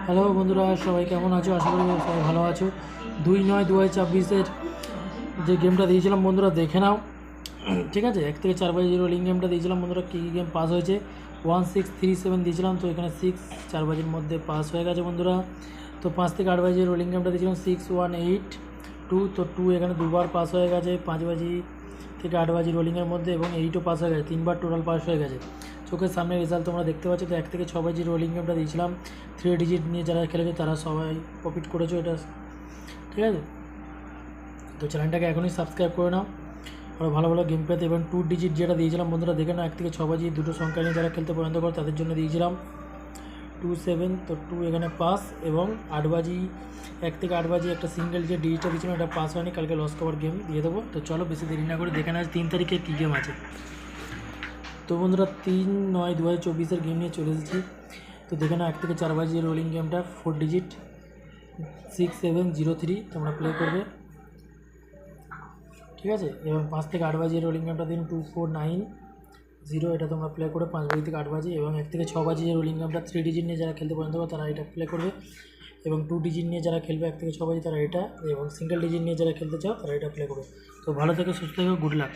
Hello বন্ধুরা, সবাই কেমন আছো? আশা করি সবাই ভালো আছো। 2/9/2024 যে গেমটা দিয়েছিলাম বন্ধুরা দেখে নাও। ঠিক আছে, 1 থেকে 4 বাজে রোলিং গেমটা দিয়েছিলাম বন্ধুরা। কী গেম পাস হয়েছে? 1637 দিয়েছিলাম, তো এখানে 4 বাজের মধ্যে পাস হয়ে গেছে বন্ধুরা। তো 5 থেকে 8 বাজে রোলিং গেমটা দিয়েছিলাম 6182, তো 2 এখানে দুবার পাস হয়ে গেছে 5 বাজি থেকে 8 বাজি রোলিংয়ের মধ্যে, এবং 8ও পাস হয়ে গেছে, 3বার টোটাল পাস হয়ে গেছে। চোখের সামনে রেজাল্ট তোমরা দেখতে পাচ্ছ। তো 1 থেকে 6 বাজি রোলিং গেমটা দিয়েছিলাম 3 ডিজিট নিয়ে, যারা খেলেছো তারা সবাই প্রফিট করেছো এটা, ঠিক আছে। তো চ্যানেলটাকে এখনই সাবস্ক্রাইব করে নাও আরও ভালো ভালো গেম পেতে। এবং 2 ডিজিট যেটা দিয়েছিলাম বন্ধুরা দেখে নাও, 1 থেকে 6 বাজি দুটো সংখ্যা নিয়ে যারা খেলতে পছন্দ করে তাদের জন্য দিয়েছিলাম 27, তো 2 এখানে পাস। এবং 8 বাজি 1 থেকে 8 বাজি একটা সিঙ্গেল যে ডিজিটটা দিয়েছিলাম এটা পাস হয়নি, কালকে লস কভার গেম দিয়ে দেবো। তো চলো বেশি দেরি না করে দেখে নেওয়া 3 তারিখে কী গেম আছে। তো বন্ধুরা 3/9/2024 গেম নিয়ে চলে এসেছি। তো দেখে নাও 1 থেকে 4 বাজি রোলিং গেমটা 4 ডিজিট 6703 তোমরা প্লে করবে, ঠিক আছে। এবং 5 থেকে 8 বাজি রোলিং গেমটা দিন 2490, এটা তোমরা প্লে করে 5 বাজি থেকে 8 বাজি। এবং 1 থেকে 6 বাজি যে রোলিং গেমটা 3 ডিজিট নিয়ে যারা খেলতে পছন্দ করে তারা এটা প্লে করবে। এবং 2 ডিজিট নিয়ে যারা খেলবে 1 থেকে 6 বাজি তারা এটা, এবং সিঙ্গেল ডিজিট নিয়ে যারা খেলতে চাও তারা এটা প্লে করবে। তো ভালো থেকে সুস্থ থেকো, গুড লাক।